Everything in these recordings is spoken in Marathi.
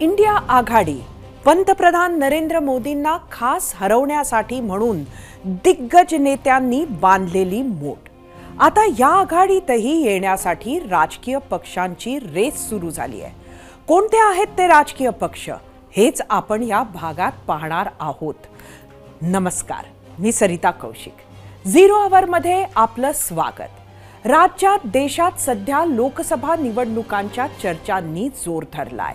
इंडिया आघाडी पंतप्रधान नरेंद्र मोदींना खास हरवण्यासाठी म्हणून दिग्गज नेत्यांनी बांधलेली मोठ. आता या आघाडीतही येण्यासाठी राजकीय पक्षांची रेस सुरू झाली आहे. कोणते आहेत ते राजकीय पक्ष हेच आपण या भागात पाहणार आहोत. नमस्कार, मी सरिता कौशिक. झिरो आवर मध्ये आपलं स्वागत. राज्यात देशात सध्या लोकसभा निवडणुकांच्या चर्चांनी जोर धरलाय.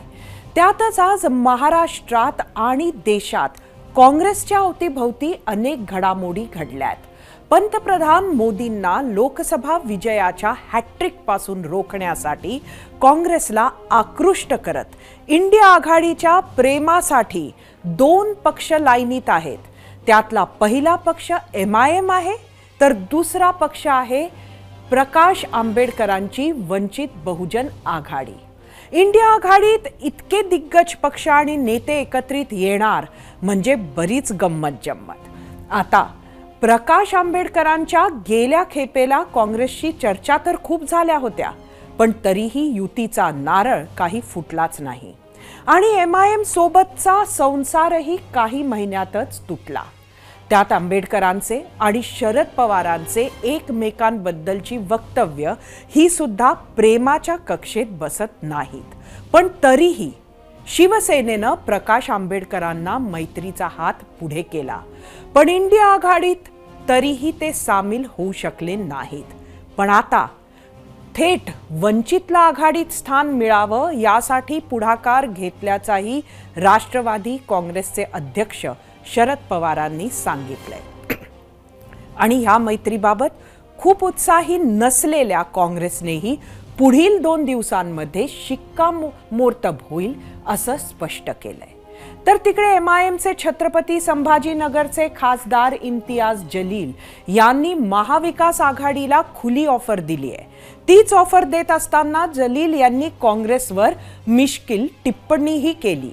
त्यातच आज महाराष्ट्रात आणि देशात काँग्रेसच्या अवतीभवती अनेक घडामोडी घडल्यात. पंतप्रधान मोदींना लोकसभा विजयाच्या हॅट्रिक पासून रोखण्यासाठी काँग्रेसला आकृष्ट करत इंडिया आघाडीच्या प्रेमासाठी दोन पक्ष लाईनीत आहेत. त्यातला पहिला पक्ष MIM आहे, तर दुसरा पक्ष आहे प्रकाश आंबेडकरांची वंचित बहुजन आघाडी. इंडिया आघाडीत इतके दिग्गज पक्ष आणि नेते एकत्रित येणार म्हणजे बरीच गंमत जम्मत. आता प्रकाश आंबेडकरांच्या गेल्या खेपेला काँग्रेसची चर्चा तर खूप झाल्या होत्या, पण तरीही युतीचा नारळ काही फुटलाच नाही आणि MIM सोबतचा संसारही काही महिन्यातच तुटला. त्यात आंबेडकरांचे आणि शरद पवारांचे एकमेकांबद्दलची वक्तव्य ही सुद्धा प्रेमाच्या कक्षेत बसत नाहीत. पण तरीही शिवसेनेनं प्रकाश आंबेडकरांना मैत्रीचा हात पुढे केला, पण इंडिया आघाडीत तरीही ते सामील होऊ शकले नाहीत. पण आता थेट वंचितला आघाडीत स्थान मिळावं यासाठी पुढाकार घेतल्याचाही राष्ट्रवादी काँग्रेसचे अध्यक्ष शरद पवारांनी सांगितलंय. आणि ह्या मैत्रीबाबत खूप उत्साही नसलेल्या काँग्रेसनेही पुढील 2 दिवसांमध्ये शिक्कामोर्तब होईल असं स्पष्ट केलंय. तर तिकडे MIMचे छत्रपती संभाजीनगरचे खासदार इम्तियाज जलील यांनी महाविकास आघाडीला खुली ऑफर दिली आहे. तीच ऑफर देत असताना जलील यांनी काँग्रेसवर मिश्किल टिप्पणीही केली.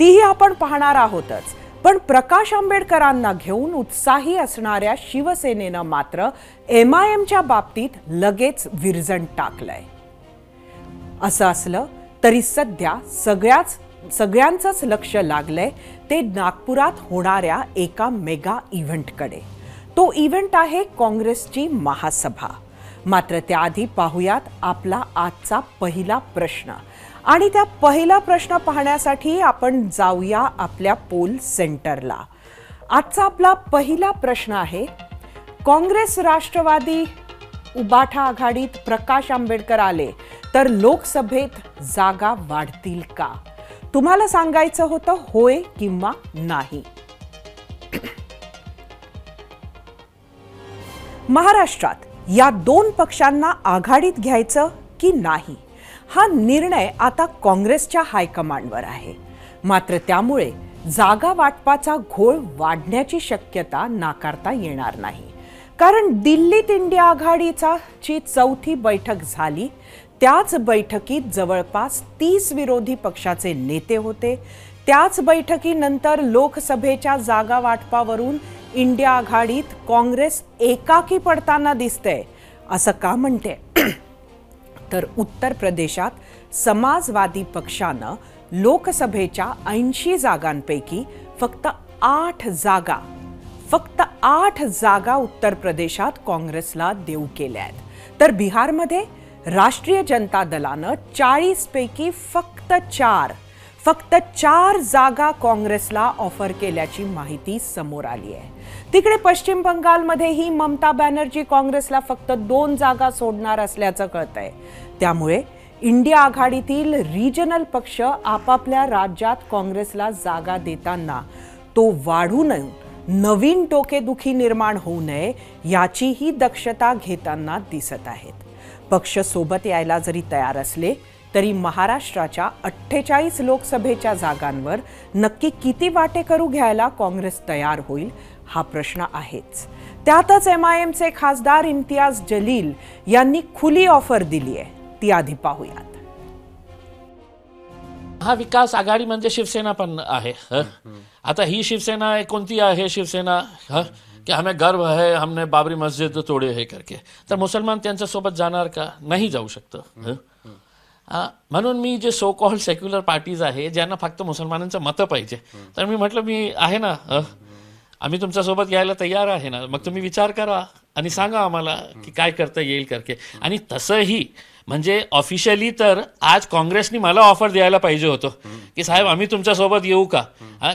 तीही आपण पाहणार आहोतच. पण प्रकाश आंबेडकरांना घेऊन उत्साही असणाऱ्या शिवसेनेनं मात्र MIMच्या बाबतीत लगेच विरजण टाकलंय. असं असलं तरी सध्या सगळ्यांचंच लक्ष लागलंय ते नागपुरात होणाऱ्या एका मेगा इव्हेंटकडे. तो इव्हेंट आहे काँग्रेसची महासभा. मात्र त्याआधी पाहूयात आपला आजचा पहिला प्रश्न. आणि त्या पहिला प्रश्न पाहण्यासाठी आपण जाऊया आपल्या पोल सेंटरला. आजचा आपला पहिला प्रश्न आहे, काँग्रेस राष्ट्रवादी उबाठा आघाडीत प्रकाश आंबेडकर आले तर लोकसभेत जागा वाढतील का? तुम्हाला सांगायचं होतं होय किंवा नाही. महाराष्ट्रात या दोन पक्षांना आघाडीत घ्यायचं की नाही हा निर्णय आता काँग्रेसच्या हायकमांडवर आहे. मात्र त्यामुळे जागा वाटपाचा घोळ वाढण्याची शक्यता नाकारता येणार नाही. कारण दिल्लीत इंडिया आघाडीची 4थी बैठक झाली. त्याच बैठकीत जवळपास 30 विरोधी पक्षाचे नेते होते. त्याच बैठकीनंतर लोकसभेच्या जागा वाटपावरून इंडिया आघाडीत काँग्रेस एकाकी पडताना दिसते. असं का म्हणते? तर उत्तर प्रदेशात समाजवादी पक्षानं लोकसभेच्या 80 जागांपैकी फक्त 8 जागा उत्तर प्रदेशात काँग्रेसला देऊ केल्या आहेत. तर बिहारमध्ये राष्ट्रीय जनता दलानं 40 पैकी फक्त 4 जागा काँग्रेसला ऑफर केल्याची माहिती समोर आली आहे. तिकडे पश्चिम बंगालमध्येही ममता बॅनर्जी काँग्रेसला फक्त 2 जागा सोडणार असल्याचं कळतंय. त्यामुळे इंडिया आघाडीतील रिजनल पक्ष आपापल्या राज्यात काँग्रेसला जागा देताना तो वाढू नये, नवीन डोकेदुखी निर्माण होऊ नये याचीही दक्षता घेताना दिसत आहेत. पक्ष सोबत यायला जरी तयार असले तरी महाराष्ट्राच्या 48 लोकसभेच्या जागांवर नक्की किती वाटेकरू घ्यायला काँग्रेस तयार होईल हा प्रश्न आहेच. त्यातच MIMचे खासदार इम्तियाज जलील यांनी खुली ऑफर दिली आहे. ती आधी पाहूयात. महाविकास आघाडी म्हणजे शिवसेना पण आहे. आता ही शिवसेना कोणती आहे? शिवसेना कि हमें गर्व है, हमने बाबरी मस्जिद तोड़े है करके. तर मुसलमान त्यांच्यासोबत जाणार का? नाही जाऊ शकतं. म्हणून मी जे सो कॉल्ड सेक्युलर पार्टीज आहे ज्यांना फक्त मुसलमानांचं मतं पाहिजे, तर मी म्हटलं मी आहे ना, आम्ही तुमच्यासोबत यायला तयार आहे ना, मग तुम्ही विचार करा आणि सांगा आम्हाला की काय करता येईल करके. आणि तसंही म्हणजे ऑफिशियली तर आज काँग्रेसनी मला ऑफर द्यायला पाहिजे होतं की साहेब आम्ही तुमच्यासोबत येऊ का,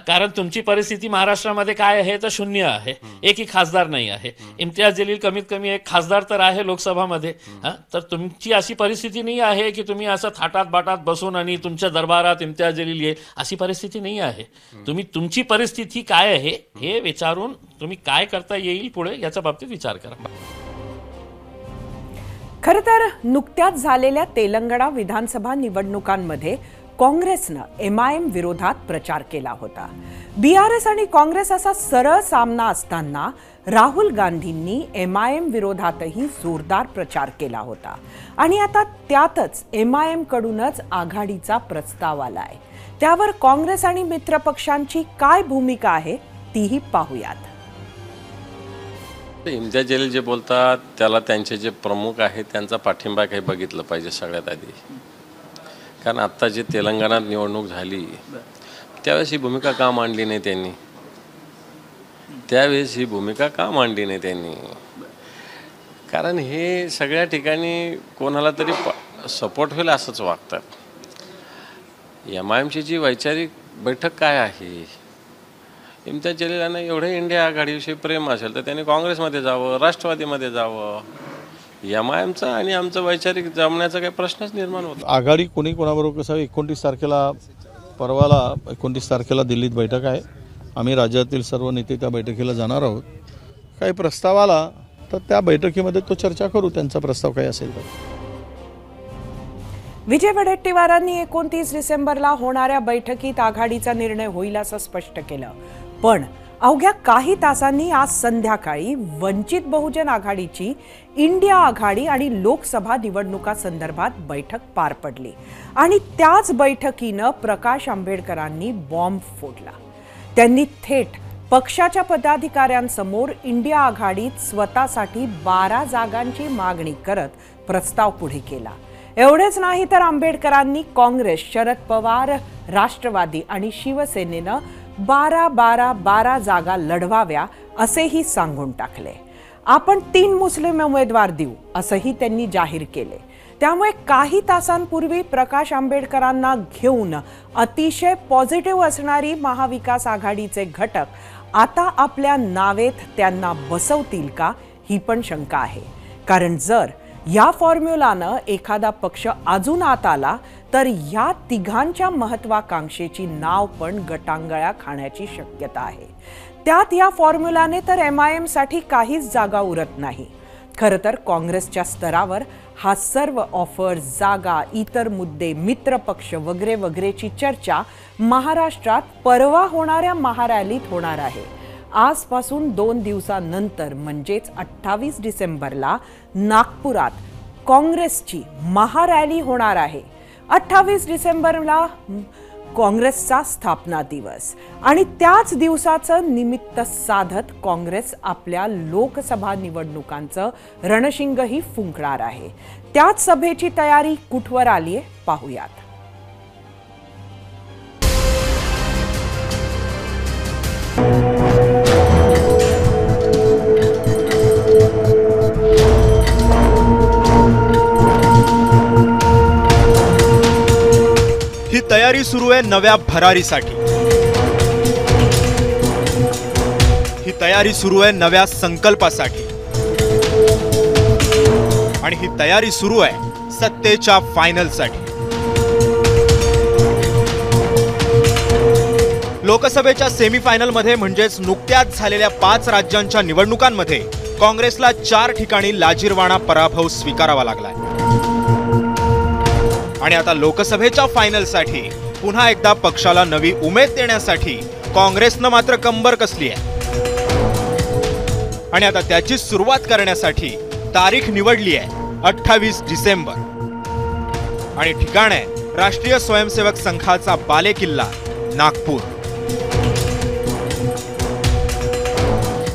कारण तुमची परिस्थिती महाराष्ट्रामध्ये काय आहे तर शून्य आहे, एकही खासदार नाही आहे. इम्तियाज जलील कमीत कमी एक खासदार तर आहे लोकसभामध्ये. तर तुमची अशी परिस्थिती नाही आहे की तुम्ही असं थाटात बाटात बसून आणि तुमच्या दरबारात इम्तियाज जलील येईल, अशी परिस्थिती नाही आहे. तुम्ही तुमची परिस्थिती काय आहे हे विचारून तुम्ही काय करता येईल पुढे याच्या बाबतीत विचार करा. खरं तर नुकत्याच झालेल्या तेलंगणा विधानसभा निवडणुकांमध्ये काँग्रेसनं MIM विरोधात प्रचार केला होता. BRS आणि काँग्रेस असा सरळ सामना असताना राहुल गांधींनी MIM विरोधातही जोरदार प्रचार केला होता. आणि आता त्यातच MIM कडूनच आघाडीचा प्रस्ताव आलाय. त्यावर काँग्रेस आणि मित्रपक्षांची काय भूमिका आहे तीही पाहूयात. इम्तियाज जलील जे बोलतात त्याला त्यांचे जे प्रमुख आहेत त्यांचा पाठिंबा काही बघितलं पाहिजे सगळ्यात आधी. कारण आत्ता जी तेलंगणात निवडणूक झाली त्यावेळेस ही भूमिका का मांडली नाही त्यांनी, कारण हे सगळ्या ठिकाणी कोणाला तरी सपोर्ट होईल असंच वागतात. MIMची जी वैचारिक बैठक काय आहे, इम्तियाज जलीलांना एवढं इंडिया आघाडीविषयी प्रेम असेल तर त्यांनी काँग्रेसमध्ये जावं, राष्ट्रवादीमध्ये जावं. MIMचा आणि आमचं वैचारिक जमण्याचा काही प्रश्नच निर्माण होतो. आघाडी कोणी कोणाबरोबर कसं 29 तारखेला दिल्लीत बैठक आहे. आम्ही राज्यातील सर्व नेते त्या बैठकीला जाणार आहोत. काही प्रस्ताव आला तर त्या बैठकीमध्ये तो चर्चा करू, त्यांचा प्रस्ताव काही असेल तर. विजय वडेट्टीवारांनी 29 डिसेंबरला होणाऱ्या बैठकीत आघाडीचा निर्णय होईल असं स्पष्ट केलं. पण अवघ्या काही तासांनी आज संध्याकाळी वंचित बहुजन आघाडीची इंडिया आघाडी आणि लोकसभा निवडणुकांसंदर्भात बैठक पार पडली. आणि त्याच बैठकीनं प्रकाश आंबेडकरांनी बॉम्ब फोडला. त्यांनी थेट पक्षाच्या पदाधिकाऱ्यांसमोर इंडिया आघाडीत स्वतःसाठी 12 जागांची मागणी करत प्रस्ताव पुढे केला. एवढेच नाही तर आंबेडकरांनी काँग्रेस, शरद पवार, राष्ट्रवादी आणि शिवसेनेनं 12 जागा लढवाव्या असेही सांगून टाकले. आपण 3 मुस्लिम उमेदवार देऊ असंही त्यांनी जाहीर केले. त्यामुळे काही तासांपूर्वी प्रकाश आंबेडकरांना घेऊन अतिशय पॉझिटिव्ह असणारी महाविकास आघाडीचे घटक आता आपल्या नावेत त्यांना बसवतील का ही पण शंका आहे. कारण जर या फॉर्म्युलानं एखादा पक्ष अजून आत आला तर या तिघांच्या महत्वाकांक्षेची नाव पण गटांगळ्या खाण्याची शक्यता आहे. त्यात या फॉर्म्युलाने तर MIM साठी काहीच जागा उरत नाही. खरं तर काँग्रेसच्या स्तरावर हा सर्व ऑफर, जागा, इतर मुद्दे, मित्रपक्ष वगैरे वगैरेची चर्चा महाराष्ट्रात परवा होणाऱ्या महारॅलीत होणार आहे. आजपासून 2 दिवसांनंतर म्हणजेच 28 डिसेंबरला नागपुरात काँग्रेसची महारॅली होणार आहे. 28 डिसेंबरला काँग्रेसचा स्थापना दिवस आणि त्याच दिवसाचं निमित्त साधत काँग्रेस आपल्या लोकसभा निवडणुकांचं रणशिंगही फुंकणार आहे. त्याच सभेची तयारी कुठवर आलीये पाहूयात. ही तयारी सुरू आहे नव्या भरारीसाठी. ही तयारी सुरू आहे नव्या संकल्पासाठी. आणि ही तयारी सुरू आहे सत्तेच्या फायनलसाठी. लोकसभेच्या सेमीफायनलमध्ये म्हणजेच नुकत्याच झालेल्या 5 राज्यांच्या निवडणुकांमध्ये काँग्रेसला 4 ठिकाणी लाजिरवाणा पराभव स्वीकारावा लागलाय. आणि आता लोकसभेच्या फायनलसाठी पुन्हा एकदा पक्षाला नवी उमेद देण्यासाठी काँग्रेसनं मात्र कंबर कसली आहे. आणि आता त्याची सुरुवात करण्यासाठी तारीख निवडली आहे 28 डिसेंबर. आणि ठिकाण आहे राष्ट्रीय स्वयंसेवक संघाचा बालेकिल्ला नागपूर.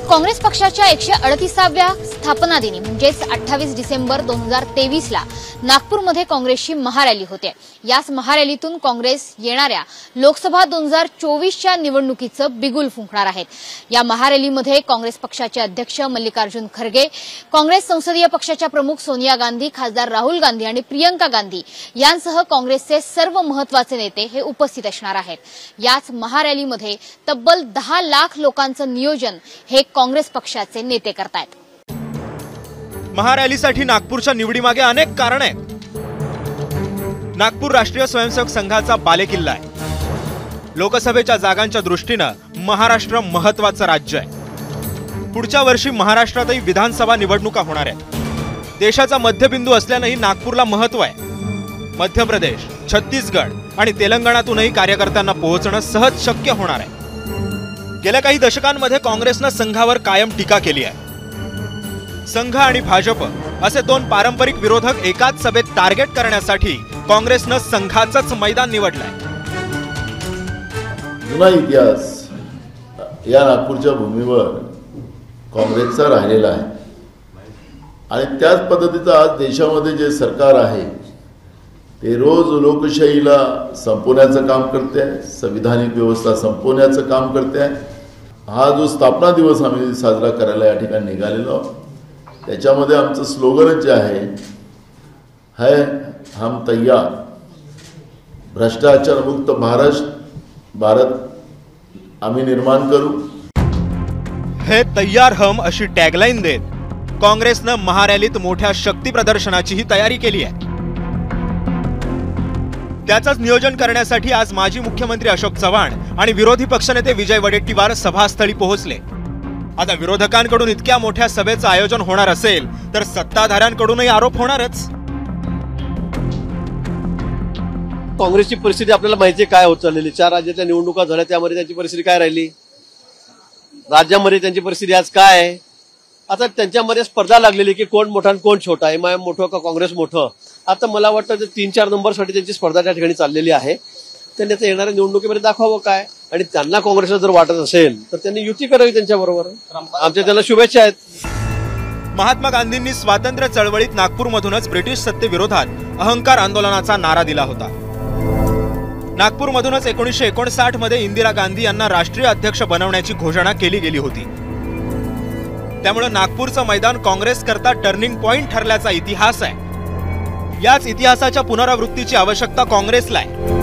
काँग्रेस पक्षाच्या 138व्या स्थापना दिनी म्हणजेच 28 डिसेंबर 2023ला नागपूरमध्ये काँग्रेसची महारॅली होते. याच महारॅलीतून काँग्रेस येणाऱ्या लोकसभा 2024च्या निवडणुकीचं बिगुल फुंकणार आहेत. या महारॅलीमध्ये काँग्रेस पक्षाचे अध्यक्ष मल्लिकार्जुन खरगे, काँग्रेस संसदीय पक्षाच्या प्रमुख सोनिया गांधी, खासदार राहुल गांधी आणि प्रियंका गांधी यांसह काँग्रेसचे सर्व महत्त्वाचे नेते हे उपस्थित असणार आहेत. याच महारॅलीमध्ये तब्बल 10 लाख लोकांचं नियोजन हे काँग्रेस पक्षाचे नेते करतायत. महारॅलीसाठी नागपूरच्या निवडीमागे अनेक कारण आहेत. नागपूर राष्ट्रीय स्वयंसेवक संघाचा बालेकिल्ला आहे. लोकसभेच्या जागांच्या दृष्टीनं महाराष्ट्र महत्त्वाचं राज्य आहे. पुढच्या वर्षी महाराष्ट्रातही विधानसभा निवडणुका होणार आहेत. देशाचा मध्यबिंदू असल्यानंही नागपूरला महत्त्व आहे. मध्य प्रदेश, छत्तीसगड आणि तेलंगणातूनही कार्यकर्त्यांना पोहोचणं सहज शक्य होणार आहे. गेल्या काही दशकांमध्ये काँग्रेसनं संघावर कायम टीका केली आहे. संघ आणि भाजप असे दोन पारंपरिक विरोधक एकाच सभेत टार्गेट करण्यासाठी काँग्रेसनं संघाचंच मैदान निवडलंय. जुना इतिहास या नागपूरच्या भूमीवर काँग्रेसचा राहिलेला आहे आणि त्याच पद्धतीचं आज देशामध्ये जे सरकार आहे ते रोज लोकशाहीला संपवण्याचं काम करते आहे, संविधानिक व्यवस्था संपवण्याचं काम करते आहे. हा जो स्थापना दिवस आम्ही साजरा करायला या ठिकाणी निघालेलो आहोत, त्याच्यामध्ये आमचं स्लोगनच जे आहे हम तैयार, भ्रष्टाचार मुक्त भारत आम्ही निर्माण करू. हे तैयार हम अशी टॅगलाईन देत काँग्रेसनं महारॅलीत मोठ्या शक्ती प्रदर्शनाचीही तयारी केली आहे. त्याचंच नियोजन करण्यासाठी आज माजी मुख्यमंत्री अशोक चव्हाण आणि विरोधी पक्षनेते विजय वडेट्टीवार सभास्थळी पोहोचले. आता विरोधकांकडून इतक्या मोठ्या सभेचं आयोजन होणार असेल तर सत्ताधाऱ्यांकडूनही आरोप होणारच. काँग्रेसची परिस्थिती आपल्याला माहिती आहे काय होत चाललेली. 4 राज्यातल्या निवडणुका झाल्या, त्यामध्ये त्यांची परिस्थिती काय राहिली, राज्यामध्ये त्यांची परिस्थिती आज काय आहे. आता त्यांच्यामध्ये स्पर्धा लागलेली की कोण मोठा आणि कोण छोटा, MIM मोठं का काँग्रेस मोठं. आता मला वाटतं 3-4 नंबरसाठी त्यांची स्पर्धा त्या ठिकाणी चाललेली आहे. त्यांनी आता येणाऱ्या निवडणुकीमध्ये दाखवावं काय, आणि त्यांना काँग्रेसला जर वाटत असेल तर त्यांनी युती करावी त्यांच्याबरोबर. आमच्या त्यांना शुभेच्छा आहेत. महात्मा गांधींनी स्वातंत्र्य चळवळीत नागपूरमधूनच ब्रिटिश सत्तेविरोधात अहंकार आंदोलनाचा नारा दिला होता. नागपूरमधूनच 1959 मध्ये इंदिरा गांधी यांना राष्ट्रीय अध्यक्ष बनवण्याची घोषणा केली गेली होती. त्यामुळे नागपूरचं मैदान काँग्रेस करता टर्निंग पॉइंट ठरल्याचा इतिहास आहे. याच इतिहासाच्या पुनरावृत्तीची आवश्यकता काँग्रेसला आहे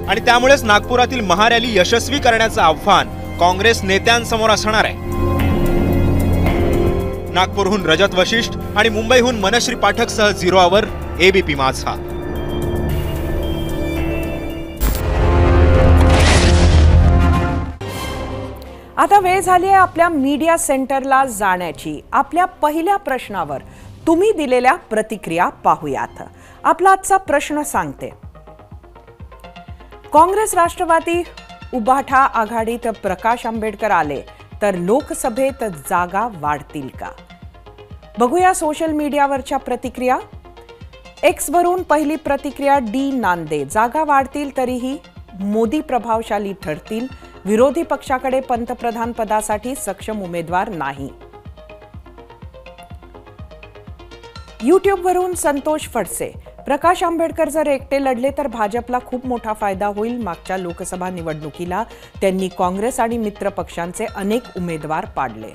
आणि त्यामुळेच नागपुरातील महारॅली यशस्वी करण्याचं आव्हान काँग्रेस नेत्यांसमोर असणार आहे. नागपूरहून रजत वशिष्ठ आणि मुंबईहून मनश्री पाठकसह 0 आवर ABP माझा. आता वेळ झाली आहे आपल्या मीडिया सेंटरला जाण्याची. आपल्या पहिल्या प्रश्नावर तुम्ही दिलेल्या प्रतिक्रिया पाहूयात. आपला आजचा प्रश्न सांगते, काँग्रेस राष्ट्रवादी उभाठा आघाडीत प्रकाश आंबेडकर आले तर लोकसभेत जागा वाढतील का? बघूया सोशल मीडियावरच्या प्रतिक्रिया. X वरून पहिली प्रतिक्रिया D नांदे, जागा वाढतील तरीही मोदी प्रभावशाली ठरतील. विरोधी पक्षाकडे पंतप्रधान पदासाठी सक्षम उमेदवार नाही. यूट्यूबवरून संतोष फडसे, प्रकाश आंबेडकर जर एकटे लढले तर भाजपला खूप मोठा फायदा होईल. मागच्या लोकसभा निवडणुकीला त्यांनी काँग्रेस आणि मित्र पक्षांचे अनेक उमेदवार पाडले.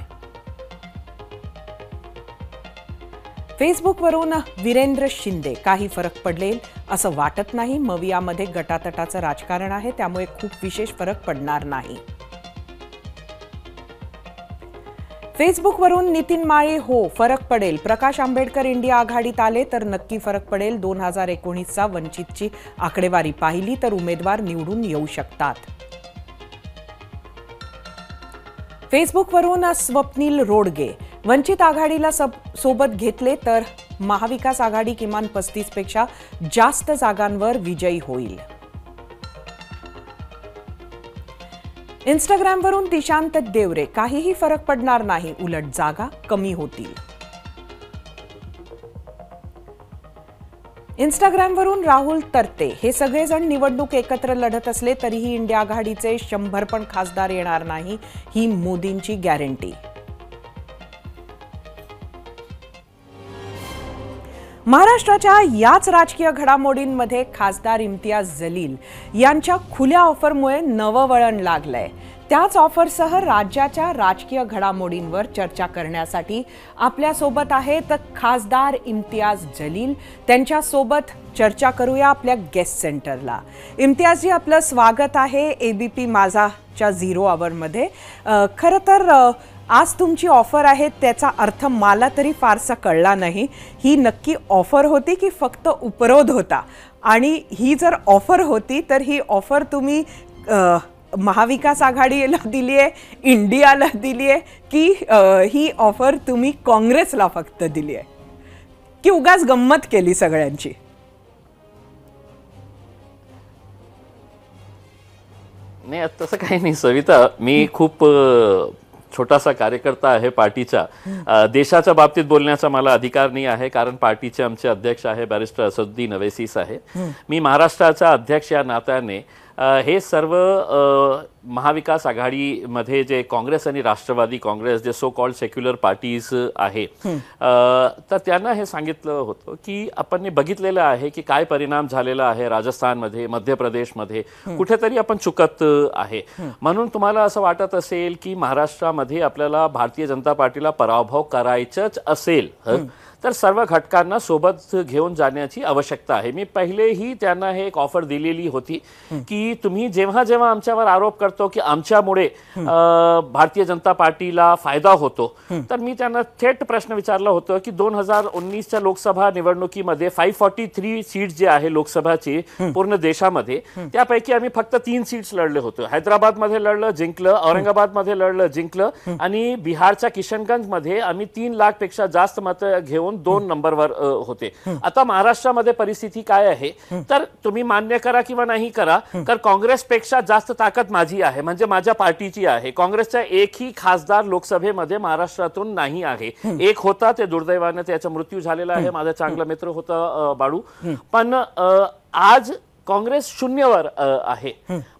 फेसबुकवरून वीरेंद्र शिंदे, काही फरक पडेल असं वाटत नाही. मवियामध्ये गटातटाचं राजकारण आहे, त्यामुळे खूप विशेष फरक पडणार नाही. फेसबुकवरून नितीन माळी, हो फरक पडेल. प्रकाश आंबेडकर इंडिया आघाडीत आले तर नक्की फरक पडेल. 2019चा वंचितची आकडेवारी पाहिली तर उमेदवार निवडून येऊ शकतात. फेसबुकवरून स्वप्नील रोडगे, वंचित आघाडीला सोबत घेतले तर महाविकास आघाडी किमान 35 पेक्षा जास्त जागांवर विजयी होईल. इंस्टाग्रामवरून दिशांत देवरे, काहीही फरक पडणार नाही, उलट जागा कमी होतील. इंस्टाग्रामवरून राहुल तरते, हे सगळेजण निवडणूक एकत्र लढत असले तरीही इंडिया आघाडीचे 100 पण खासदार येणार नाही, ही मोदींची गॅरंटी. महाराष्ट्राच्या याच राजकीय घडामोडींमध्ये खासदार इम्तियाज जलील यांच्या खुल्या ऑफरमुळे नवं वळण लागलंय. त्याच ऑफरसह राज्याच्या राजकीय घडामोडींवर चर्चा करण्यासाठी आपल्यासोबत आहेत खासदार इम्तियाज जलील. त्यांच्यासोबत चर्चा करूया आपल्या गेस्ट सेंटरला. इम्तियाजजी, आपलं स्वागत आहे ABP माझाच्या 0 आवरमध्ये. खरं तर आज तुमची ऑफर आहे त्याचा अर्थ मला तरी फारसा कळला नाही. ही नक्की ऑफर होती की फक्त उपरोध होता? आणि ही जर ऑफर होती तर ही ऑफर तुम्ही महाविकास आघाडीला दिली आहे, इंडियाला दिली आहे, की ही ऑफर तुम्ही काँग्रेसला फक्त दिली आहे, की उगाच गंमत केली सगळ्यांची? नाही, तसं काही नाही सविता. मी खूप छोटासा कार्यकर्ता आहे पार्टीचा. देशाच्या बाबतीत बोलण्याचा मला अधिकार नाही आहे, कारण पार्टीचे आमचे अध्यक्ष आहे बॅरिस्टर असदुद्दीन अवैसी साहेब. मी महाराष्ट्राचा अध्यक्ष या नात्याने हे सर्व महाविकास आघाडीमध्ये जे काँग्रेस आणि राष्ट्रवादी काँग्रेस जे सो कॉल्ड सेक्युलर पार्टीज आहे, तर त्यांना हे सांगितलं होतं की आपण बघितलेलं आहे की काय परिणाम झालेला आहे राजस्थानमध्ये, मध्य प्रदेशमध्ये. कुठेतरी आपण चुकत आहे. म्हणून तुम्हाला असं वाटत असेल की महाराष्ट्रामध्ये आपल्याला भारतीय जनता पार्टीला पराभव करायचंच असेल तर सर्व घटकांना सोबत घेऊन जाण्याची आवश्यकता आहे. मी पहिलेही त्यांना हे एक ऑफर दिलेली होती की तुम्ही जेव्हा जेव्हा आमच्यावर आरोप करतो की आमच्यामुळे भारतीय जनता पार्टीला फायदा होतो, तर मी त्यांना थेट प्रश्न विचारला होता की 2019च्या लोकसभा निवडणुकीमध्ये 543 सीट्स जे आहे लोकसभाची पूर्ण देशामध्ये, त्यापैकी आम्ही फक्त 3 सीट्स लढले होतो. हैदराबादमध्ये लढलं, जिंकलं. औरंगाबादमध्ये लढलं, जिंकलं. आणि बिहारच्या किशनगंजमध्ये आम्ही 3 लाखपेक्षा जास्त मतं घेऊन 2 नंबरवर होते. आता महाराष्ट्रामध्ये परिस्थिती काय आहे, तर तुम्ही मान्य करा किंवा नाही करा, तर काँग्रेसपेक्षा जास्त ताकद माझी आहे, म्हणजे माझ्या पार्टीची आहे. काँग्रेसचा एकही खासदार लोकसभेमध्ये महाराष्ट्रातून नाही आहे. एक होता, ते दुर्दैवाने त्याचा मृत्यू झालेला आहे. माझा चांगला मित्र होता बाळू. पण आज काँग्रेस 0वर आहे.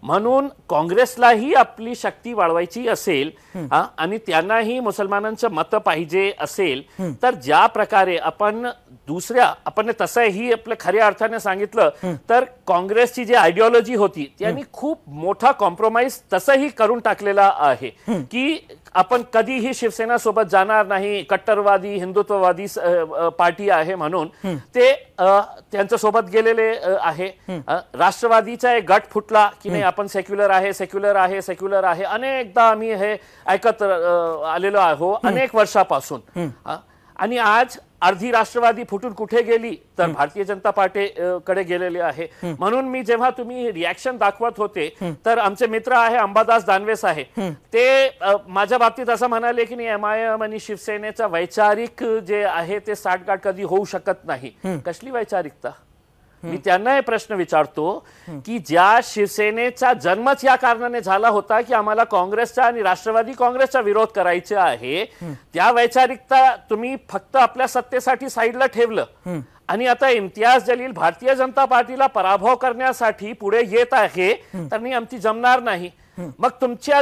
म्हणून काँग्रेसलाही आपली शक्ती वाढवायची असेल आणि त्यांनाही मुसलमानांचं मत पाहिजे असेल, तर ज्या प्रकारे आपण तसंही आपल्या खऱ्या अर्थाने सांगितलं तर काँग्रेसची जी आयडिओलॉजी होती त्यांनी खूप मोठा कॉम्प्रोमाइज तसंही करून टाकलेला आहे की आपण कधीही शिवसेना सोबत जाणार नाही. कट्टरवादी हिंदुत्ववादी पार्टी आहे म्हणून ते त्यांच्या सोबत गेलेले आहे. राष्ट्रवादीचा एक गट फुटला की नाही, आपण सेक्युलर आहे, सेक्युलर आहे, सेक्युलर आहे. अनेकदा आम्ही हे ऐकत आलेलो आहो अनेक वर्षापासून. आणि आज अर्धी राष्ट्रवादी फुटून कुठे गेली, तर भारतीय जनता पार्टीकडे गेलेली आहे. म्हणून मी जेव्हा तुम्ही रिॲक्शन दाखवत होते, तर आमचे मित्र आहे अंबादास दानवे साहेब, ते माझ्या बाबतीत असं म्हणाले की नाही, MIM आणि शिवसेनेचा वैचारिक जे आहे ते साठगाठ कधी होऊ शकत नाही. कसली वैचारिकता? मी त्यांना हे प्रश्न विचारतो की ज्या शिवसेनेचा जन्मच या कारणाने झाला होता की आम्हाला काँग्रेसचा आणि राष्ट्रवादी काँग्रेसचा विरोध करायचा आहे, त्या वैचारिकता तुम्ही फक्त आपल्या सत्तेसाठी साईडला ठेवलं. आणि आता इम्तियाज जलील भारतीय जनता पार्टीला पराभव करण्यासाठी पुढे येत आहे, तर मी आमची जमणार नाही. मग तुमच्या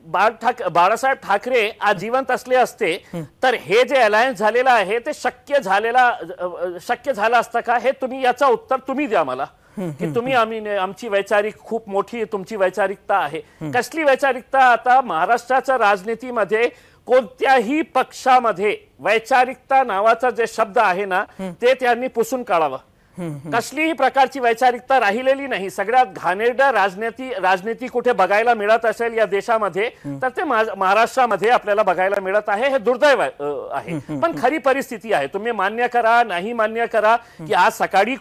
बाळासाहेब ठाकरे आज जिवंत असले असते तर हे जे अलायन्स झालेलं आहे ते शक्य झालं असतं का? हे तुम्ही याचं उत्तर तुम्ही द्या मला की तुम्ही आमची वैचारिक खूप मोठी तुमची वैचारिकता आहे. कसली वैचारिकता? आता महाराष्ट्राच्या राजनीतीमध्ये कोणत्याही पक्षामध्ये वैचारिकता नावाचा जे शब्द आहे ना, ते त्यांनी पुसून काढावं. कसलीही प्रकारची वैचारिकता राहिलेली नाही. सगळ्यात घाणेरडं राजनीती कुठे बघायला मिळत असेल या देशामध्ये, तर ते महाराष्ट्रामध्ये आपल्याला बघायला मिळत आहे. हे दुर्दैव आहे, पण खरी परिस्थिती आहे. तुम्ही मान्य करा नाही मान्य करा की आज सकाळी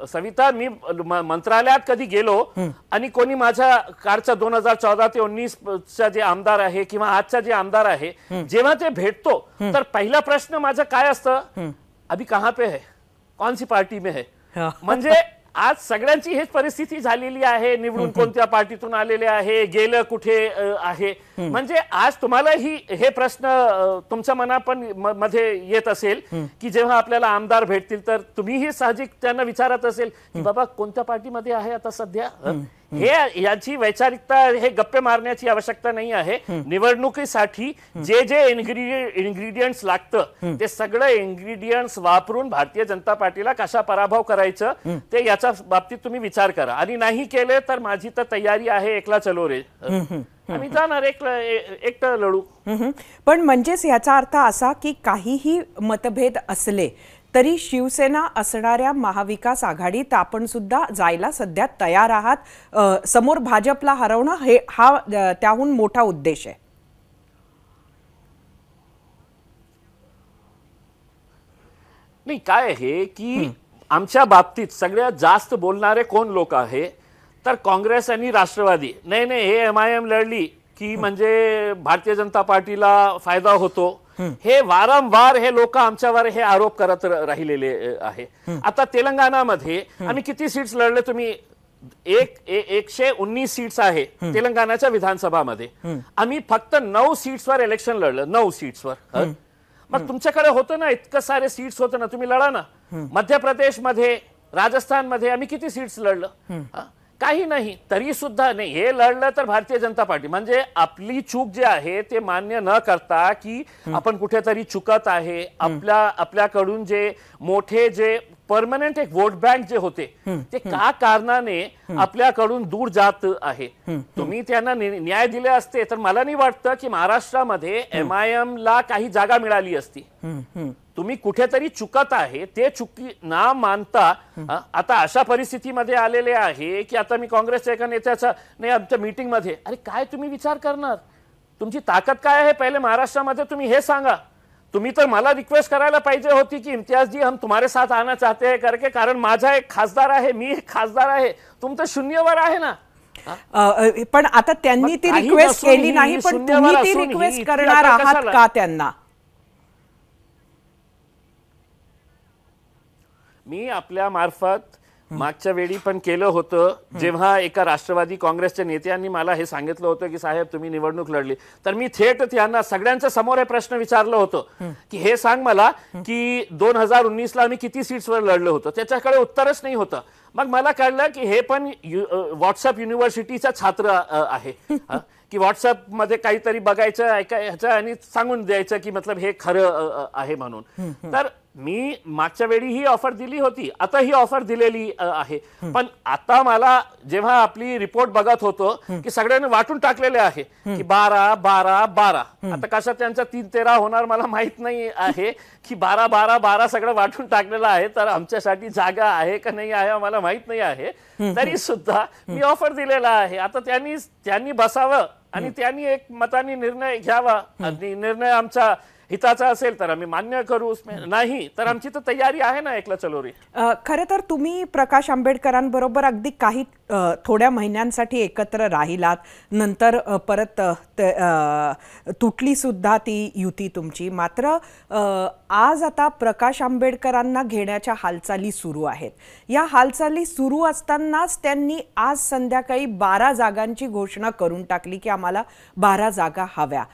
सविता, मी मंत्रालयात कधी गेलो आणि कोणी माझ्या कारच्या 2014 ते 19चा जे आमदार आहे किंवा आजचा जे आमदार आहे, जेव्हा ते भेटतो तर पहिला प्रश्न माझा काय असतं, अभी कहाँ पे है, कौन सी पार्टी में है. म्हणजे आज सगळ्यांची हेच परिस्थिती झालेली आहे. निवडून कोणत्या पार्टीतून आलेले आहे, गेलं कुठे आहे. म्हणजे आज तुम्हालाही हे प्रश्न तुमच्या मध्ये येत असेल की जेव्हा आपल्याला आमदार भेटतील तर तुम्हीही साहजिक त्यांना विचारत असेल की बाबा कोणत्या पार्टीमध्ये आहे आता सध्या. हे याची वैचारिकता, हे गप्पे मारण्याची आवश्यकता नाही आहे. निवडणुकीसाठी जे जे इन्ग्रेडियंट्स लागतं ते सगळं इन्ग्रेडियंट्स वापरून भारतीय जनता पार्टीला कशा पराभव करायचं ते याच्या बाबतीत तुम्ही विचार करा. आणि नाही केले तर माझी तर तयारी आहे, एकला चलो रे, आम्ही जाणार एकटं लढू. पण म्हणजेच याचा अर्थ असा की काहीही मतभेद असले तरी शिवसेना असणाऱ्या महाविकास आघाडीत आपण सुद्धा जायला सध्या तयार आहात. समोर भाजपला हरवणं हा त्याहून मोठा उद्देश आहे. नाही, काय आहे की आमच्या बाबतीत सगळ्यात जास्त बोलणारे कोण लोक आहे तर काँग्रेस आणि राष्ट्रवादी. नाही हे MIM लढली की म्हणजे भारतीय जनता पार्टीला फायदा होतो, हे वारंवार हे लोक आमच्यावर हे आरोप करत राहिलेले आहे. आता तेलंगणामध्ये आम्ही किती सीट्स लढले, तुम्ही 119 सीट्स आहे तेलंगणाच्या विधानसभामध्ये. आम्ही फक्त 9 सीट्सवर इलेक्शन लढलं, 9 सीट्सवर. मग तुमच्याकडे होतं ना इतकं सारे सीट्स होतं ना, तुम्ही लढा ना. मध्य प्रदेशमध्ये, राजस्थानमध्ये आम्ही किती सीट्स लढलं, काही नाही. तरी सुद्धा नाही, हे लढलं तर भारतीय जनता पार्टी. म्हणजे आपली चूक जे आहे ते मान्य न करता की आपण कुठेतरी चुकत आहे, आपल्याकडून जे मोठे जे परमनंट एक वोट बँक जे होते ते का कारणाने आपल्याकडून दूर जात आहे. तुम्ही त्यांना न्याय दिले असते तर मला नाही वाटतं की महाराष्ट्रामध्ये MIM ला काही जागा मिळाली असती. तुम्ही कुठेतरी चुकत आहे, ते चुकी ना मानता आता अशा परिस्थितीमध्ये आलेले आहे की आता मी काँग्रेसच्या एका नेत्याचा नाही आमच्या मीटिंग मध्ये, अरे काय तुम्ही विचार करणार, तुमची ताकद काय आहे पहिले महाराष्ट्रामध्ये तुम्ही हे सांगा. तुम्ही तर मला रिक्वेस्ट करायला पाहिजे होती की इम्तियाज जी हम तुम्हारे साथ आना चाहते हैं करके, कारण माझा एक खासदार आहे, मी एक खासदार आहे, तुमचं शून्यवर आहे ना. पण आता त्यांनी ती रिक्वेस्ट केली नाही, पण तुम्ही ती रिक्वेस्ट करणार आहात का त्यांना? मी आपल्या मार्फत मागच्या वेळी पण केलं होतं, जेव्हा एका राष्ट्रवादी काँग्रेसच्या नेत्यांनी मला हे सांगितलं होतं की साहेब तुम्ही निवडणूक लढली, तर मी थेट त्यांना सगळ्यांच्या समोर हे प्रश्न विचारलं होतं की हे सांग मला की 2019 ला आम्ही किती सीट्सवर लढलो होतो. त्याच्याकडे उत्तरच नाही होतं. मग मला कळलं की हे पण व्हॉट्सअप युनिव्हर्सिटीचा छात्र आहे की व्हॉट्सअप मध्ये काहीतरी बघायचं, ऐकायचं आणि सांगून द्यायचं की मतलब हे खरं आहे म्हणून. तर मी मागच्या वेळी ही ऑफर दिली होती, आता ही ऑफर दिलेली आहे. पण आता मला जेव्हा आपली रिपोर्ट बघत होतो की सगळ्यांनी वाटून टाकलेले आहे की 12 12 12. आता कशा त्यांचा 3-13 होणार मला माहित नाही आहे की 12 12 12 सगळं वाटून टाकलेलं आहे. तर आमच्यासाठी जागा आहे का नाही आहे मला माहित नाही आहे. तरी सुद्धा मी ऑफर दिलेला आहे. आता त्यांनी बसावं आणि त्यांनी एक मताने निर्णय घ्यावा. आणि निर्णय आमचा हिताचा असेल तर आम्ही मान्य करू, नाही तर आमची तर तयारी आहे ना एकला चलो रे. खरं तर तुम्ही प्रकाश आंबेडकरांबरोबर अगदी काही थोड्या महिन्यांसाठी एकत्र राहिलात, नंतर परत तुटली सुद्धा ती युती तुमची. मात्र आज आता प्रकाश आंबेडकरांना घेण्याच्या हालचाली सुरू आहेत. या हालचाली सुरू असतानाच त्यांनी आज संध्याकाळी 12 जागांची घोषणा करून टाकली की आम्हाला 12 जागा हव्या.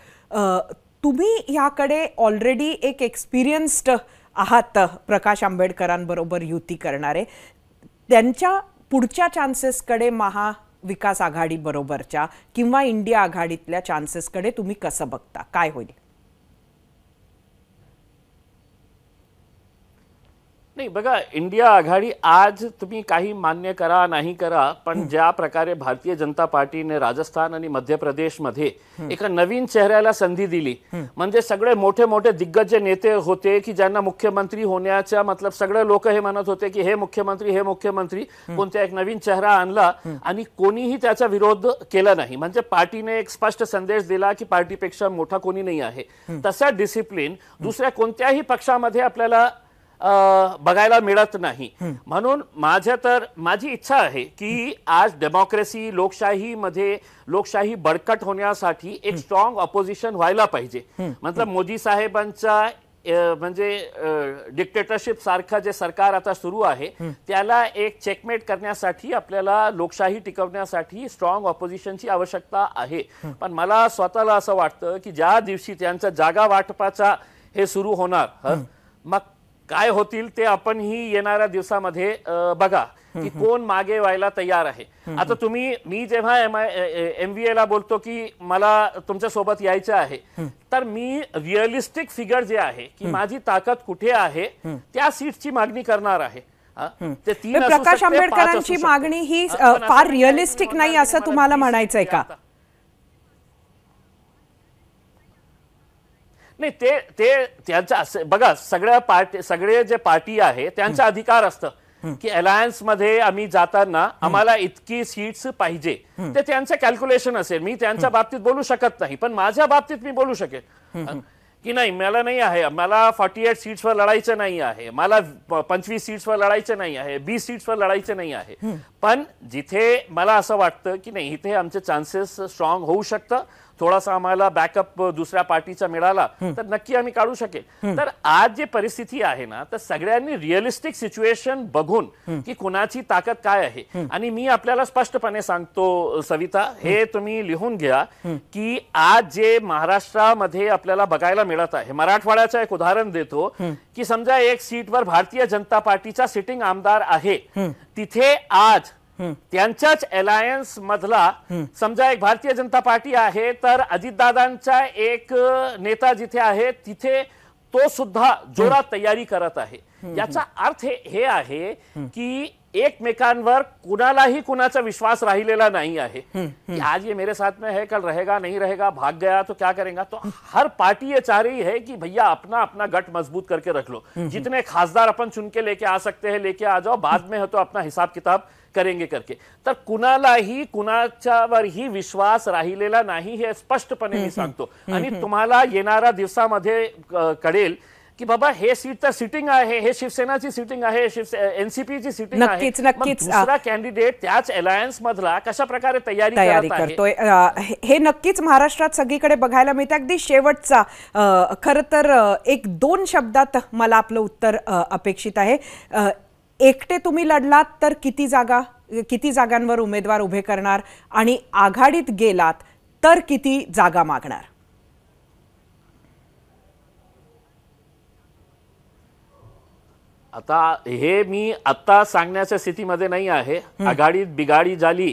तुम्ही याकडे ऑलरेडी एक एक्सपिरियन्स्ड आहात प्रकाश आंबेडकरांबरोबर युती करणारे. त्यांच्या पुढच्या चान्सेसकडे महाविकास आघाडी बरोबरच्या किंवा इंडिया आघाडीतल्या चान्सेसकडे तुम्ही कसं बघता, काय होईल? नाही बघा, इंडिया आघाडी आज तुम्ही काही मान्य करा नाही करा, पण ज्या प्रकारे भारतीय जनता पार्टीने राजस्थान आणि मध्य प्रदेशमध्ये एका नवीन चेहऱ्याला संधी दिली, म्हणजे सगळे मोठे मोठे दिग्गज नेते होते की ज्यांना मुख्यमंत्री होण्याच्या मतलब सगळे लोक हे म्हणत होते की हे मुख्यमंत्री, कोणत्या एक नवीन चेहरा आणला आणि कोणीही त्याचा विरोध केला नाही. म्हणजे पार्टीने एक स्पष्ट संदेश दिला की पार्टीपेक्षा मोठा कोणी नाही आहे. तसा डिसिप्लिन दुसऱ्या कोणत्याही पक्षामध्ये आपल्याला बघायला मिळत नाही. म्हणून माझी इच्छा आहे की आज डेमोक्रेसी लोकशाही बळकट होण्यासाठी एक स्ट्रॉंग ऑपोजिशन व्हायला पाहिजे. मतलब मोदी साहेबांचा म्हणजे डिक्टेटरशिप सारखं जे सरकार आता सुरू आहे त्याला एक चेकमेट करण्यासाठी आपल्याला लोकशाही टिकवण्यासाठी स्ट्रॉंग ऑपोजिशनची आवश्यकता आहे. पण मला स्वतःला असं वाटतं की ज्या दिवशी त्यांचा जागा वाटपाचा हे सुरू होणार, मग काय होतील ते आपण ही येणाऱ्या दिवसामध्ये बघा. की कोण मागे व्हायला तयार आहे. आता मी जेव्हा MVA ला बोलतो की मला तुमच्या सोबत यायचं आहे, तर मी रिअलिस्टिक फिगर जे आहे की माझी ताकद कुठे आहे त्या सीटची मागणी करणार आहे. प्रकाश आंबेडकरांची मागणी ही फार रिअलिस्टिक नाही असं तुम्हाला म्हणायचंय का? नाही, ते त्यांचा बघा, सगळे जे पार्टी आहे त्यांचा अधिकार असतं की अलायन्स मध्ये आम्ही जाताना आम्हाला इतकी सीट्स पाहिजे, ते त्यांचं कॅल्क्युलेशन असेल. मी त्यांच्या बाबतीत बोलू शकत नाही, पण माझ्या बाबतीत मी बोलू शकेल की नाही, मला नाही आहे, मला 48 सीट्सवर लढायचं नाही आहे, मला 25 सीट्सवर लढायचं नाही आहे, 20 सीट्सवर लढायचं नाही आहे. पण जिथे मला असं वाटतं की नाही, इथे आमचे चान्सेस स्ट्रॉंग होऊ शकतं, थोडासा आम्हाला बॅकअप दुसऱ्या पार्टीचा मिळाला तर नक्की आम्ही काढू शकेल. तर आज जे परिस्थिती आहे ना, तर सगळ्यांनी रिअलिस्टिक सिच्युएशन बघून की कुणाची ताकद काय आहे. आणि मी आपल्याला स्पष्टपणे सांगतो सविता, हे तुम्ही लिहून घ्या की आज जे महाराष्ट्रामध्ये आपल्याला बघायला मिळत आहे, मराठवाड्याचं एक उदाहरण देतो की समजा एक सीटवर भारतीय जनता पार्टीचा सिटिंग आमदार आहे, तिथे आज त्यांच्याच अलायन्स मधला समजा एक भारतीय जनता पार्टी आहे, तर अजितदादांचा एक नेता जिथे आहे तिथे तो सुद्धा जोरात तयारी करत आहे. याचा अर्थ हे आहे की एकमेकांवर कुणालाही कुणाचा विश्वास राहिलेला नाही आहे की आज ये मेरे साथ में है, कल रहेगा नहीं रहेगा, भाग गया तो क्या करेगा. तो हर पार्टी ये चाह रही है कि भैया अपना अपना गट मजबूत करके रख लो, जितने खासदार अपन चुन के लेके आ सकते हैं लेके आ जाओ, बाद में हो तो अपना हिसाब किताब करेंगे करके. तर कुणालाही कुणाच्यावरही विश्वास राहिलेला नाही हे स्पष्टपणे मी सांगतो. आणि तुम्हाला येणाऱ्या दिवसामध्ये कळेल की बाबा हे सीट तर सिटिंग आहे, हे शिवसेनाची सिटिंग आहे, NCPची सिटिंग आहे, दुसरा कॅन्डिडेट त्याच अलायन्स मधला कशा प्रकारे तयारी करतोय हे नक्कीच महाराष्ट्रात सगळीकडे बघायला मिळते. अगदी शेवटचा खरं तर 1-2 शब्दात मला आपलं उत्तर अपेक्षित आहे. एकटे तुम्ही लढलात तर किती जागांवर उमेदवार उभे करणार, आणि आघाडीत गेलात तर किती जागा मागणार? आता हे मी आता सांगण्याच्या स्थितीमध्ये नाही आहे. आघाडीत बिघाडी झाली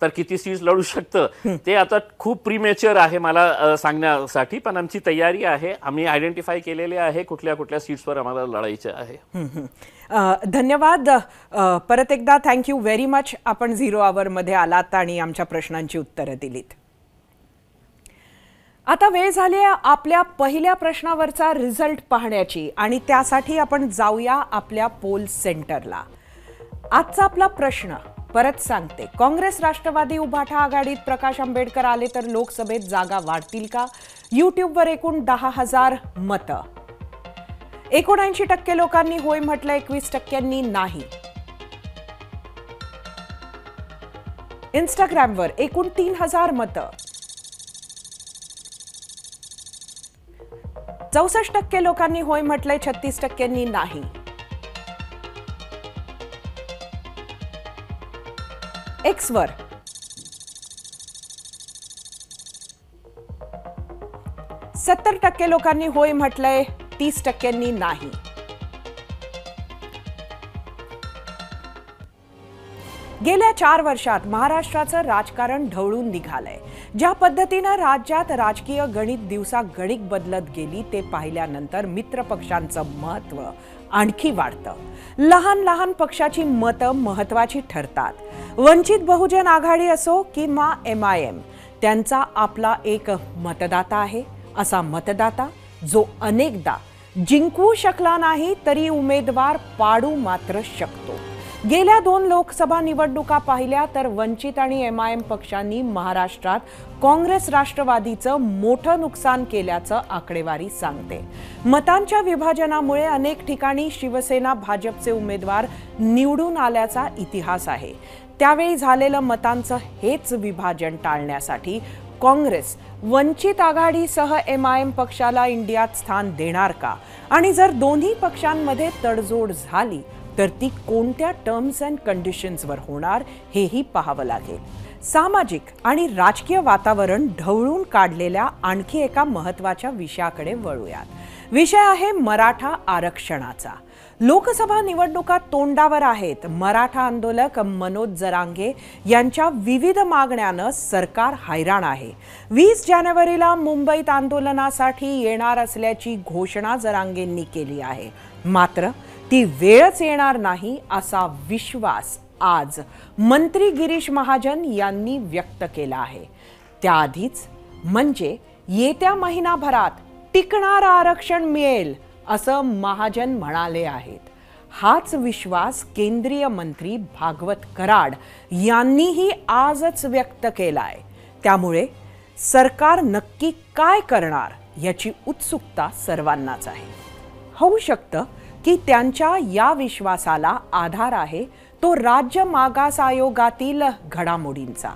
तर किती सीट्स लढू शकतं ते आता खूप प्रीमेच्युअर आहे मला सांगण्यासाठी. पण आमची तयारी आहे, आम्ही आयडेंटिफाय केलेले आहे कुठल्या कुठल्या सीट्सवर आम्हाला लढायचे आहे. धन्यवाद परत एकदा, थँक्यू व्हेरी मच. आपण 0 आवरमध्ये आलात आणि आमच्या प्रश्नांची उत्तरं दिलीत. आता वेळ झाली आहे आपल्या पहिल्या प्रश्नावरचा रिझल्ट पाहण्याची, आणि त्यासाठी आपण जाऊया आपल्या पोल सेंटरला. आजचा आपला प्रश्न परत सांगते, काँग्रेस राष्ट्रवादी उभाठा आघाडीत प्रकाश आंबेडकर आले तर लोकसभेत जागा वाढतील का? यूट्यूबवर एकूण 10,000 मतं. 79% लोकांनी होय म्हटलं, 21% नाही. इंस्टाग्रामवर एकूण 3,000 मतं. 64% लोकांनी होय म्हटलंय, 36% नाही. एक्सवर 70% लोकांनी होय म्हटलंय, 30% नाही. गेल्या 4 वर्षात महाराष्ट्राचं राजकारण ढवळून निघालंय. ज्या पद्धतीनं राज्यात राजकीय गणित दिवसागणिक बदलत गेली ते पाहिल्यानंतर मित्र पक्षांचं महत्त्व आणखी वाढतं. लहान लहान पक्षाची मतं महत्त्वाची ठरतात. वंचित बहुजन आघाडी असो किंवा MIM, त्यांचा आपला एक मतदाता आहे. असा मतदाता जो अनेकदा जिंकवू शकला नाही तरी उमेदवार पाडू मात्र शकतो. गेल्या 2 लोकसभा निवडणुका पाहिल्या तर वंचित आणि MIM पक्षांनी महाराष्ट्रात काँग्रेस राष्ट्रवादीचं मोठं नुकसान केल्याचं आकडेवारी सांगते. मतांच्या विभाजनामुळे अनेक ठिकाणी शिवसेना भाजपचे उमेदवार निवडून आल्याचा इतिहास आहे. त्यावेळी झालेलं मतांचं हेच विभाजन टाळण्यासाठी काँग्रेस वंचित आघाडीसह MIM पक्षाला इंडियात स्थान देणार का? आणि जर दोन्ही पक्षांमध्ये तडजोड झाली तर ती कोणत्या टर्म्स अँड कंडिशन्सवर होणार हेही पाहावं लागेल. सामाजिक आणि राजकीय वातावरण ढवळून काढलेल्या आणखी एका महत्त्वाच्या विषयाकडे वळूयात. विषय आहे मराठा आरक्षणाचा. लोकसभा निवडणुका तोंडावर आहेत. मराठा आंदोलक मनोज जरांगे यांच्या विविध मागण्यानं सरकार हैराण आहे. 20 जानेवारीला मुंबईत आंदोलनासाठी येणार असल्याची घोषणा जरांगेंनी केली आहे. मात्र ती वेळच येणार नाही असा विश्वास आज मंत्री गिरीश महाजन यांनी व्यक्त केला आहे. त्याआधीच म्हणजे येत्या महिनाभरात टिकणारं आरक्षण मिळेल असं महाजन म्हणाले आहेत. हाच विश्वास केंद्रीय मंत्री भागवत कराड यांनीही आजच व्यक्त केलाय. त्यामुळे सरकार नक्की काय करणार याची उत्सुकता सर्वांनाच आहे. होऊ शकतं की त्यांच्या या विश्वासाला आधार आहे तो राज्य मागास आयोगातील घडामोडींचा.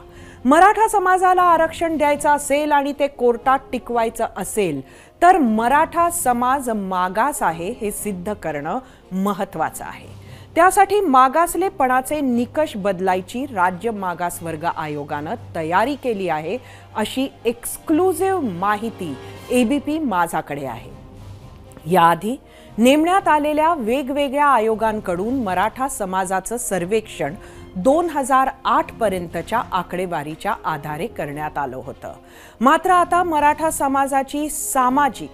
मराठा समाजाला आरक्षण द्यायचं असेल आणि ते कोर्टात टिकवायचं असेल तर मराठा समाज मागास आहे हे सिद्ध करणं महत्त्वाचं आहे. त्यासाठी मागासलेपणाचे निकष बदलायची राज्य मागासवर्ग आयोगानं तयारी केली आहे अशी एक्सक्लुझिव्ह माहिती ABP माझाकडे आहे. याआधी नेमण्यात आलेल्या वेगवेगळ्या आयोगांकडून मराठा समाजाचं सर्वेक्षण 2008 पर्यंतच्या आकडेवारीच्या आधारे करण्यात आलं होतं. मात्र आता मराठा समाजाची सामाजिक,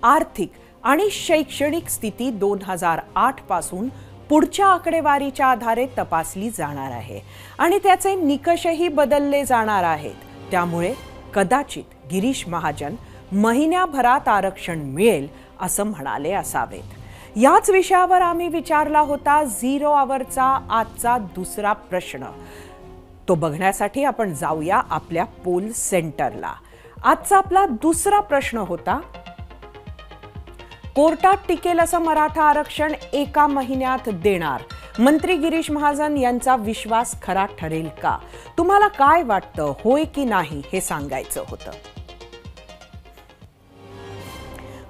आर्थिक आणि शैक्षणिक स्थिती 2008 पासून पुढच्या आकडेवारीच्या आधारे तपासली जाणार आहे आणि त्याचे निकषही बदलले जाणार आहेत. त्यामुळे कदाचित गिरीश महाजन महिन्याभरात आरक्षण मिळेल असं म्हणाले असावेत. याच विषयावर आम्ही विचारला होता झिरो आवरचा आजचा दुसरा प्रश्न. तो बघण्यासाठी आपण जाऊया आपल्या पोल सेंटरला. आजचा आपला दुसरा प्रश्न होता, कोर्टात टिकेल असं मराठा आरक्षण 1 महिन्यात देणार. मंत्री गिरीश महाजन यांचा विश्वास खरा ठरेल का? तुम्हाला काय वाटतं, होय की नाही हे सांगायचं होतं.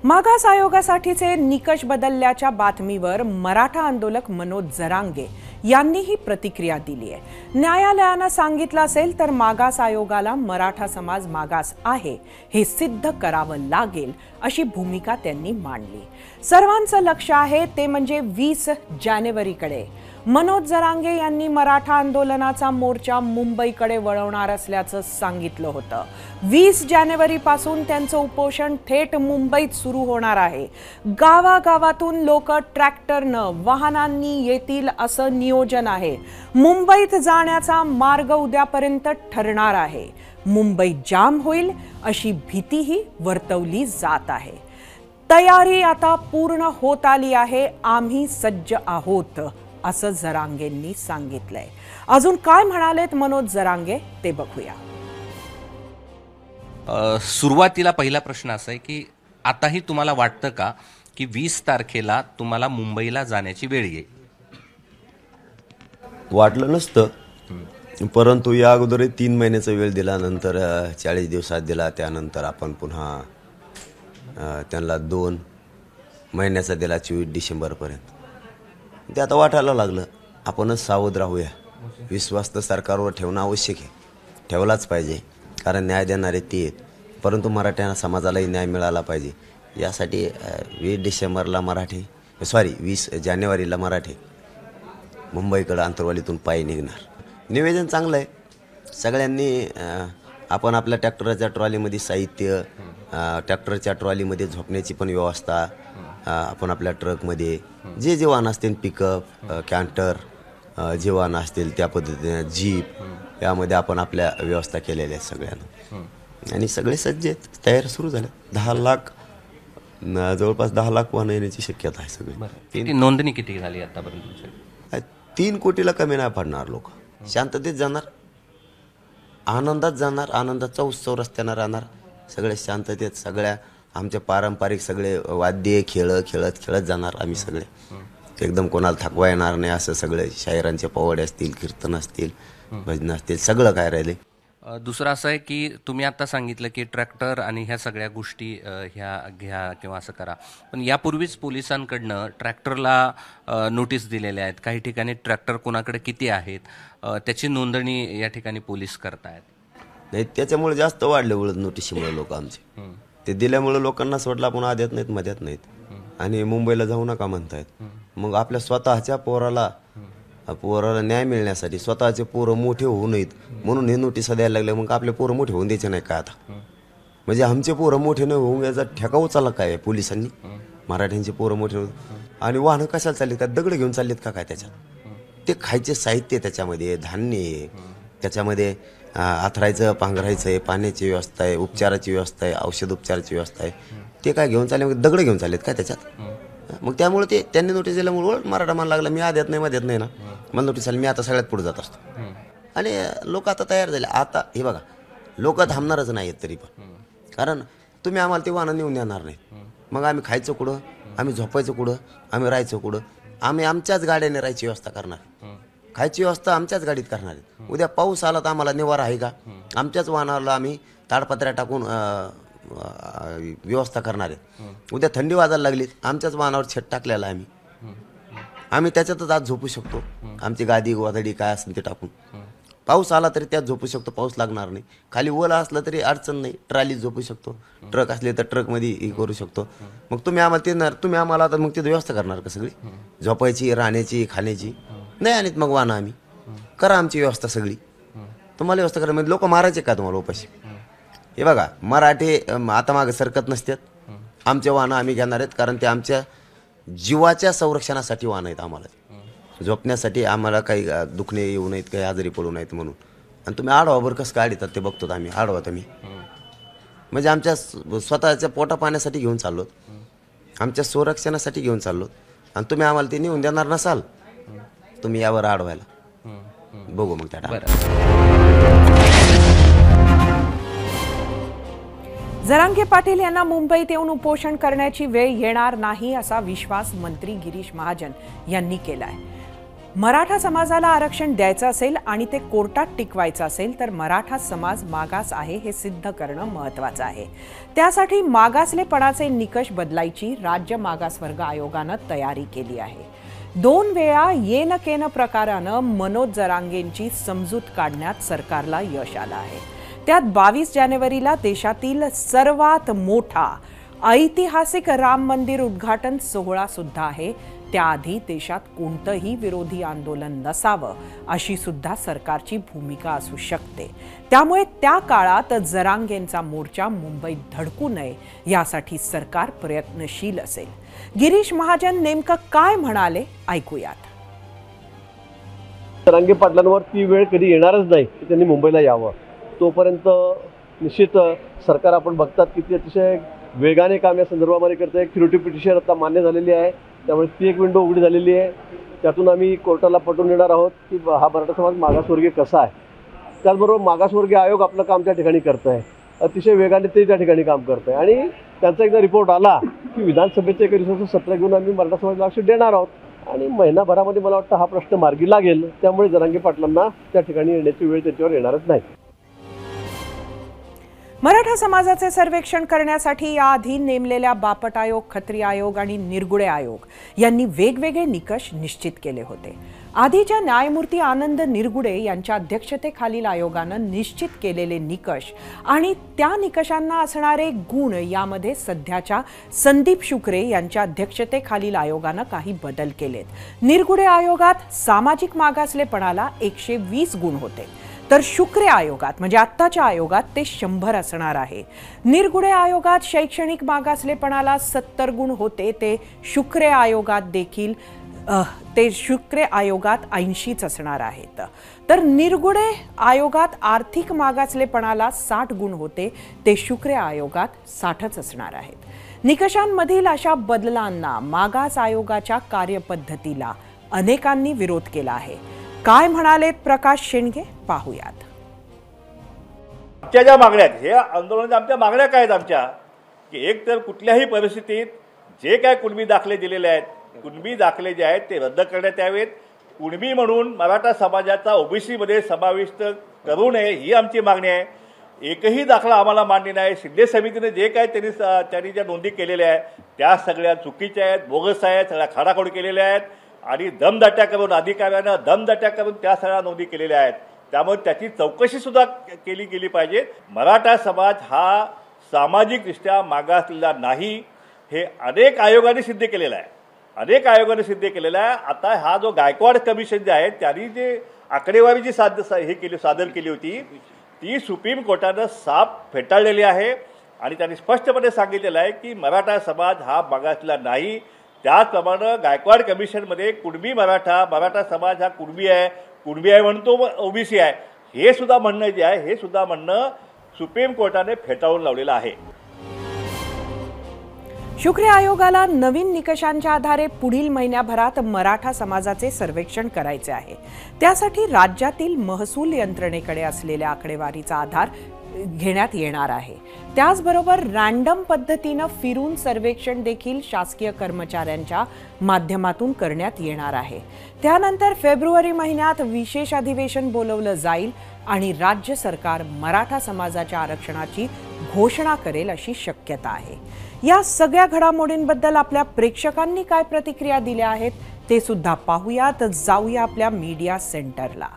मागास आयोगासाठीचे निकष बदलल्याच्या बातमीवर मराठा आंदोलक मनोज जरांगे यांनीही प्रतिक्रिया दिली आहे. न्यायालयानं सांगितलं असेल तर मागास आयोगाला मराठा समाज मागास आहे हे सिद्ध करावं लागेल अशी भूमिका त्यांनी मांडली. सर्वांचं लक्ष आहे ते म्हणजे 20 जानेवारीकडे. मनोज जरांगे यांनी मराठा आंदोलनाचा मोर्चा मुंबईकडे वळवणार असल्याचं सांगितलं होतं. 20 जानेवारीपासून त्यांचं उपोषण थेट मुंबईत सुरू होणार आहे. गावागावातून लोक ट्रॅक्टरनं, वाहनांनी येतील असं नियोजन आहे. मुंबईत जाण्याचा मार्ग उद्यापर्यंत ठरणार आहे. मुंबईत जाम होईल अशी भीतीही वर्तवली जात आहे. तयारी आता पूर्ण होत आली आहे. आम्ही सज्ज आहोत असं जरांगेंनी सांगितलंय. अजून काय म्हणालेत मनोज जरांगे ते बघूया. सुरुवातीला पहिला प्रश्न असा आहे की आताही तुम्हाला वाटतं का की 20 तारखेला तुम्हाला मुंबईला जाण्याची वेळ येईल? वाटलं नसतं, परंतु या अगोदर 3 महिन्याचा वेळ दिला, नंतर 40 दिवसात दिला, त्यानंतर आपण पुन्हा त्यांना 2 महिन्याचा दिला 24 डिसेंबरपर्यंत. ते आता वाटायला लागलं आपणच सावध राहूया. विश्वास तर सरकारवर ठेवणं आवश्यक आहे, ठेवलाच पाहिजे, कारण न्याय देणारे ते आहेत. परंतु मराठा समाजालाही न्याय मिळाला पाहिजे. यासाठी 20 जानेवारीला मराठे मुंबईकडं आंतरवालीतून पायी निघणार. निवेदन चांगलं आहे. सगळ्यांनी आपण आपल्या ट्रॅक्टरच्या ट्रॉलीमध्ये साहित्य, ट्रॅक्टरच्या ट्रॉलीमध्ये झोपण्याची पण व्यवस्था, आपण आपल्या ट्रकमध्ये जे वाहन असतील, पिकअप, कॅन्टर, जे वाहन असतील त्या पद्धतीने जीप, यामध्ये आपण आपल्या व्यवस्था केलेल्या आहेत सगळ्यांना. आणि सगळे सज्ज आहेत, तयार सुरू झाले. 10 लाख, जवळपास 10 लाख वाहन येण्याची शक्यता आहे. सगळी नोंदणी किती झाली आतापर्यंत? 3 कोटीला कमी नाही पडणार. लोक शांततेत जाणार, आनंदात जाणार, आनंदाचा उत्सव रस्त्यानं राहणार. सगळे शांततेत, सगळ्या आमचे पारंपरिक सगळे वाद्य खेळत जाणार. आम्ही सगळे एकदम कोणाला थकवा येणार नाही असं सगळे शायरांचे पोवाडे असतील, कीर्तन असतील, भजन असतील, सगळं काय राहिले. दुसरं असं आहे की तुम्ही आता सांगितलं की ट्रॅक्टर आणि ह्या सगळ्या गोष्टी ह्या घ्या किंवा असं करा, पण यापूर्वीच पोलिसांकडनं ट्रॅक्टरला नोटीस दिलेल्या आहेत. काही ठिकाणी ट्रॅक्टर कोणाकडे किती आहेत त्याची नोंदणी या ठिकाणी पोलीस करतायत. नाही, त्याच्यामुळे जास्त वाढले उलट नोटीसमुळे लोक आमचे. ते दिल्यामुळे लोकांना सोडला, पण आद्यात नाहीत, मध्यात नाहीत, आणि मुंबईला जाऊ नका म्हणतायत. मग आपल्या स्वतःच्या पोराला न्याय मिळण्यासाठी स्वतःचे पोरं मोठे होऊ नयेत म्हणून हे नोटिसा द्यायला लागले. मग आपले पोरं मोठे होऊन द्यायचे नाही का आता? म्हणजे आमचे पोरं मोठे न होऊन याचा ठेका उचलला काय पोलिसांनी? मराठ्यांचे पोरं मोठे होऊन आणि वाहनं कशाला चाललीत का? दगड घेऊन चाललीत का काय? त्याच्यात ते खायचे साहित्य, त्याच्यामध्ये धान्य आहे, त्याच्यामध्ये आथरायचं पांघरायचं आहे, पाण्याची व्यवस्था आहे, उपचाराची व्यवस्था आहे, औषध उपचाराची व्यवस्था आहे. ते काय घेऊन चालले? मग दगड घेऊन चाललेत काय त्याच्यात? मग त्यामुळे ते त्यांनी नोटीस दिल्यामुळे मराठा मान लागला, मी आद्यात नाही मध्यात नाही ना, मला नोटीस आली, मी आता सगळ्यात पुढे जात असतो. आणि लोक आता तयार झाले. आता हे बघा, लोक थांबणारच नाही आहेत तरी पण, कारण तुम्ही आम्हाला ते वाहनं नेऊन देणार नाहीत. मग आम्ही खायचं कुठं? आम्ही झोपायचं कुठं? आम्ही राहायचं कुठं? आम्ही आमच्याच गाड्याने राहायची व्यवस्था करणार, खायची व्यवस्था आमच्याच गाडीत करणार. उद्या पाऊस आला तर आम्हाला निवारा आहे का? आमच्याच वाहनाला आम्ही ताडपत्र्या टाकून व्यवस्था करणार आहे. उद्या थंडी वाजायला लागली, आमच्याच वाहनावर छत टाकलेला आहे आम्ही त्याच्यातच आज झोपू शकतो. आमची गादी गोधडी काय असेल ते टाकून पाऊस आला तरी त्यात झोपू शकतो, पाऊस लागणार नाही. खाली ओला असलं तरी अडचण नाही, ट्रॉलीत झोपू शकतो. ट्रक असले तर ट्रकमध्ये हे करू शकतो. मग तुम्ही आम्हाला आता मग तिथं व्यवस्था करणार का सगळी? झोपायची, राहण्याची, खाण्याची नाही. आणि मग वाहनं आम्ही करा आमची व्यवस्था सगळी. तुम्हाला व्यवस्था करा म्हणजे लोक मारायचे का तुम्हाला उपाशी? हे बघा, मराठे आता मागे सरकत नसतात. आमचे वाहनं आम्ही घेणार आहेत, कारण ते आमच्या जीवाच्या संरक्षणासाठी वाहनं आहेत. आम्हाला झोपण्यासाठी आम्हाला काही दुखणे येऊ नयेत, काही आजारी पडू नयेत म्हणून. आणि तुम्ही आडवाभर कसं काय येतात ते बघतो आम्ही. आडवा तुम्ही म्हणजे आमच्या स्वतःच्या पोटा पाण्यासाठी घेऊन चाललो, आमच्या संरक्षणासाठी घेऊन चाललो. आणि तुम्ही आम्हाला ते नेऊन देणार नसाल, तुम्ही यावर आडवायला बघू मग त्या. जरांगे पाटील यांना मुंबईत येऊन उपोषण करण्याची वेळ येणार नाही असा विश्वास मंत्री गिरीश महाजन यांनी केलाय. मराठा समाजाला आरक्षण द्यायचं असेल आणि ते कोर्टात टिकवायचं असेल तर मराठा समाज मागास आहे हे सिद्ध करणं महत्त्वाचं आहे. त्यासाठी मागासलेपणाचे निकष बदलायची राज्य मागासवर्ग आयोगानं तयारी केली आहे. 2 वेळा येन केन प्रकारानं मनोज जरांगेंची समजूत काढण्यात सरकारला यश आलं आहे. त्यात 22 जानेवारीला देशातील सर्वात मोठा ऐतिहासिक राम मंदिर उद्घाटन सोहळा सुद्धा आहे. त्याआधी देशात कोणतंही विरोधी आंदोलन नसावं अशी सुद्धा सरकारची भूमिका असू शकते. त्यामुळे त्या काळात जरांगेंचा मोर्चा मुंबईत धडकू नये यासाठी सरकार प्रयत्नशील असेल. गिरीश महाजन नेमकं काय म्हणाले ऐकूयात. जरांगे पाटलांवर ती वेळ कधी येणारच नाही की त्यांनी मुंबईला यावं. तोपर्यंत निश्चित सरकार आपण बघतात की ते अतिशय वेगाने काम या संदर्भामध्ये करतं आहे. क्युरिटी पिटिशन आता मान्य झालेली आहे, त्यामुळे ती एक विंडो उघडी झालेली आहे. त्यातून आम्ही कोर्टाला पटवून देणार आहोत की हा मराठा समाज मागासवर्गीय कसा आहे. त्याचबरोबर मागासवर्गीय आयोग आपलं काम त्या ठिकाणी करत आहे, अतिशय वेगाने ते त्या ठिकाणी काम करत आहे. आणि त्यांचा एकदा रिपोर्ट आला की विधानसभेचं एक रिसोर्स सत्र घेऊन आम्ही मराठा समाजाला लक्ष देणार आहोत आणि महिनाभरामध्ये मला वाटतं हा प्रश्न मार्गी लागेल. त्यामुळे जरांगे पाटलांना त्या ठिकाणी येण्याची वेळ त्याच्यावर येणारच नाही. मराठा समाजाचे सर्वेक्षण करण्यासाठी याआधी नेमलेल्या बापट आयोग, खत्री आयोग आणि निरगुडे आयोग यांनी वेगवेगळे निकष निश्चित केले होते. आधीच्या न्यायमूर्ती आनंद निरगुडे यांच्या अध्यक्षतेखालील आयोगानं निश्चित केलेले निकष आणि त्या निकषांना असणारे गुण यामध्ये सध्याच्या संदीप शुक्रे यांच्या अध्यक्षतेखालील आयोगानं काही बदल केलेत. निरगुडे आयोगात सामाजिक मागासलेपणाला 120 गुण होते, तर शुक्रे आयोगात म्हणजे आत्ताच्या आयोगात ते 100 असणार आहे. निरगुडे आयोगात शैक्षणिक मागासलेपणाला 70 गुण होते, ते शुक्रे आयोगात 80च असणार आहेत. तर निरगुडे आयोगात आर्थिक मागासलेपणाला 60 गुण होते, ते शुक्रे आयोगात 60च असणार आहेत. निकषांमधील अशा बदलांना, मागास आयोगाच्या कार्यपद्धतीला अनेकांनी विरोध केला आहे. काय म्हणालेत प्रकाश शेंडगे पाहूयात. आमच्या ज्या मागण्या आहेत, हे आंदोलनाच्या आमच्या मागण्या काय आहेत आमच्या, की एक तर कुठल्याही परिस्थितीत जे काय कुणबी दाखले दिलेले आहेत, कुणबी दाखले जे आहेत ते रद्द करण्यात यावेत. कुणबी म्हणून मराठा समाजाचा ओबीसीमध्ये समाविष्ट करू नये ही आमची मागणी आहे. एकही दाखला आम्हाला मान्य नाही. शिंदे समितीने जे काय त्यांनी ज्या नोंदी केलेल्या आहेत त्या सगळ्या चुकीच्या आहेत, बोगस आहेत, सगळ्या खाडाखोड केलेल्या आहेत आणि दमदाट्या करून, अधिकाऱ्यानं दमदाट्या करून त्या सगळ्या नोंदी केलेल्या आहेत. त्यामुळे त्याची चौकशी सुद्धा केली गेली पाहिजे. मराठा समाज हा सामाजिकदृष्ट्या मागासलेला नाही, हे अनेक आयोगाने सिद्ध केलेलं आहे. अनेक आयोगाने सिद्ध केलेला आहे. आता हा जो गायकवाड कमिशन जे आहे त्यांनी जे आकडेवारी जी सादर केली होती ती सुप्रीम कोर्टानं साफ फेटाळलेली आहे आणि त्यांनी स्पष्टपणे सांगितलेलं आहे की मराठा समाज हा मागासला नाही. त्याचप्रमाणे गायकवाड कमिशनमध्ये कुणबी मराठा समाज हा कुणबी आहे म्हणतो ओबीसी आहे, हे सुद्धा म्हणणं जे आहे हे सुद्धा म्हणणं सुप्रीम कोर्टाने फेटाळून लावलेलं आहे. शुक्र आयोगाला नवीन निकषांच्या आधारे पुढील महिन्याभरात मराठा समाजाचे सर्वेक्षण करायचे आहे. त्यासाठी राज्यातील महसूल यंत्रणेकडे असलेल्या आकडेवारीचा आधार घेण्यात येणार आहे. त्याचबरोबर रँडम पद्धतीनं फिरून सर्वेक्षण देखील शासकीय कर्मचाऱ्यांच्या माध्यमातून करण्यात येणार आहे. त्यानंतर फेब्रुवारी महिन्यात विशेष अधिवेशन बोलवलं जाईल आणि राज्य सरकार मराठा समाजाच्या आरक्षणाची घोषणा करेल अशी शक्यता आहे. या सगळ्या घडामोडींबद्दल आपल्या प्रेक्षकांनी काय प्रतिक्रिया दिल्या आहेत ते सुद्धा पाहूयात. जाऊया आपल्या मीडिया सेंटरला.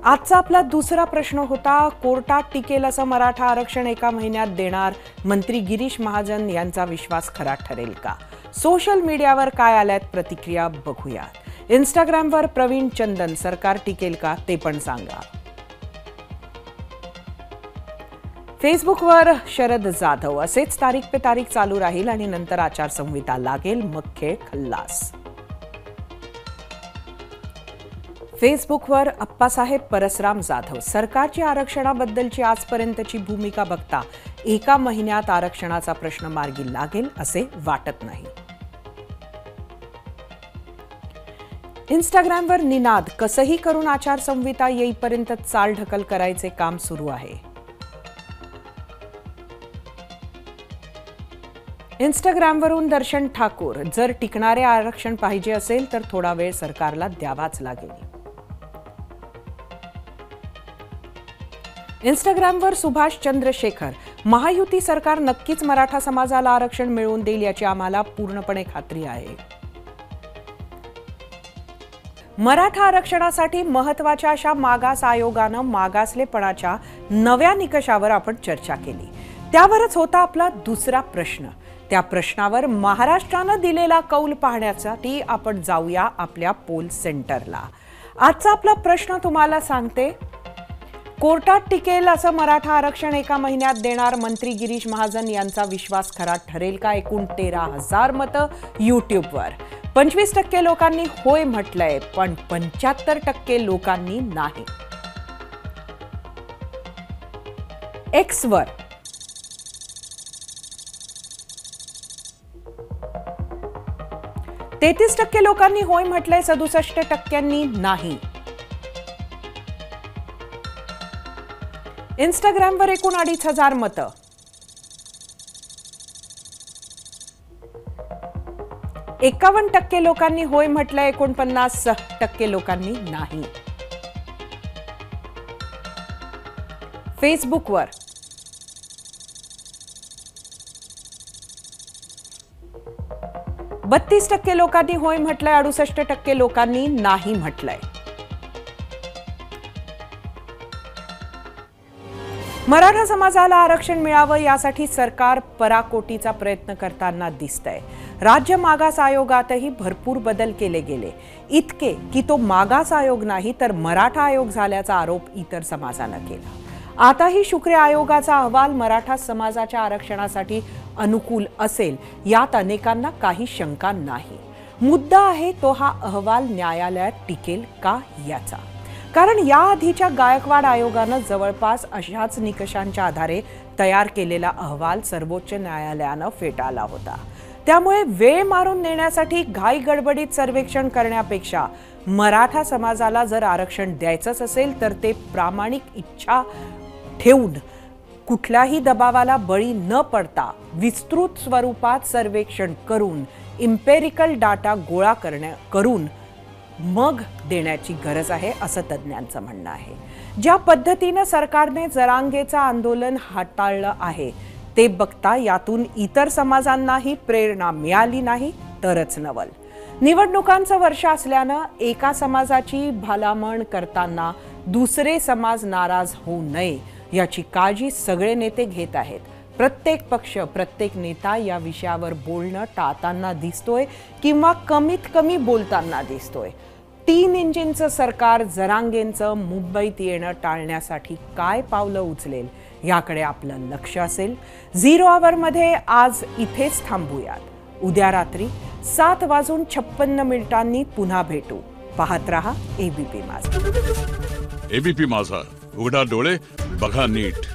आजचा आपला दुसरा प्रश्न होता, कोर्टात टिकेल असं मराठा आरक्षण एका महिन्यात देणार मंत्री गिरीश महाजन यांचा विश्वास खरा ठरेल का? सोशल मीडियावर काय आल्यात प्रतिक्रिया बघूयात. इंस्टाग्रामवर प्रवीण चंदन, सरकार टिकेल का ते पण सांगा. फेसबुकवर शरद जाधव, असेच तारीख पे तारीख चालू राहील आणि नंतर आचारसंहिता लागेल, मग खेळ खल्लास. फेसबुकवर अप्पासाहेब परसराम जाधव, सरकारची आरक्षणाबद्दलची आजपर्यंतची भूमिका बघता एका महिन्यात आरक्षणाचा प्रश्न मार्गी लागेल असे वाटत नाही. इंस्टाग्रामवर निनाद, कसंही करून आचारसंहिता येईपर्यंत चालढकल करायचे काम सुरू आहे. इंस्टाग्रामवरून दर्शन ठाकूर, जर टिकणारे आरक्षण पाहिजे असेल तर थोडा वेळ सरकारला द्यावाच लागेल. इंस्टाग्रामवर सुभाष चंद्रशेखर, महायुती सरकार नक्कीच मराठा समाजाला आरक्षण मिळवून देईल याची आम्हाला पूर्णपणे खात्री आहे. मराठा आरक्षणासाठी महत्त्वाच्या अशा मागास आयोगानं मागासलेपणाच्या नव्या निकषावर आपण चर्चा केली. त्यावरच होता आपला दुसरा प्रश्न. त्या प्रश्नावर महाराष्ट्रानं दिलेला कौल पाहण्यासाठी आपण जाऊया आपल्या पोल सेंटरला. आजचा आपला प्रश्न तुम्हाला सांगते, कोर्टात टिकेल असं मराठा आरक्षण एका महिन्यात देणार मंत्री गिरीश महाजन यांचा विश्वास खरा ठरेल का? एकूण 13,000 मतं युट्यूबवर. 25% लोकांनी होय म्हटलंय पण 75% लोकांनी नाही. एक्सवर 33% लोकांनी होय म्हटलंय, 67% नाही. इंस्टाग्रामवर एकूण 2,500 मतं. एकावन्न 51% लोकांनी होय म्हटलंय, 49% लोकांनी नाही. फेसबुकवर 32% लोकांनी होय म्हटलंय, 68% लोकांनी नाही म्हटलंय. मराठा समाजाला आरक्षण मिळावं यासाठी सरकार पराकोटीचा प्रयत्न करताना दिसतंय. राज्य मागास आयोगातही भरपूर बदल केले गेले, इतके की तो मागास आयोग नाही तर मराठा आयोग झाल्याचा आरोप इतर समाजानं केला. आताही शुक्रे आयोगाचा अहवाल मराठा समाजाच्या आरक्षणासाठी अनुकूल असेल यात अनेकांना काही शंका नाही. मुद्दा आहे तो हा अहवाल न्यायालयात टिकेल का याचा. कारण याआधीच्या गायकवाड आयोगानं जवळपास अशाच निकषांच्या आधारे तयार केलेला अहवाल सर्वोच्च न्यायालयानं फेटाळला होता. त्यामुळे वेळ मारून नेण्यासाठी घाई गडबडीत सर्वेक्षण करण्यापेक्षा मराठा समाजाला जर आरक्षण द्यायचंच असेल तर ते प्रामाणिक इच्छा ठेवून कुठल्याही दबावाला बळी न पडता विस्तृत स्वरूपात सर्वेक्षण करून इम्पेरिकल डाटा गोळा करून मग देण्याची गरज आहे असं तज्ज्ञांचं म्हणणं आहे. ज्या पद्धतीनं सरकारने जरांगेचं आंदोलन हाताळलं आहे ते बघता यातून इतर समाजांनाही प्रेरणा मिळाली नाही तरच नवल. निवडणुकांचं वर्ष असल्यानं एका समाजाची भलामण करताना दुसरे समाज नाराज होऊ नये याची काळजी सगळे नेते घेत आहेत. प्रत्येक पक्ष, प्रत्येक नेता या विषयावर बोलणं टाळताना दिसतोय किंवा कमीत कमी बोलताना दिसतोय. 3 इंजिनचं सरकार जरांगेंचं मुंबईत येणं टाळण्यासाठी काय पावलं उचलेल याकडे आपलं लक्ष असेल. 0 आवरमध्ये आज इथेच थांबूयात. उद्या रात्री 7:56 पुन्हा भेटू. पाहत रहा एबीपी माझा. एबीपी माझा, उघडा डोळे बघा नीट.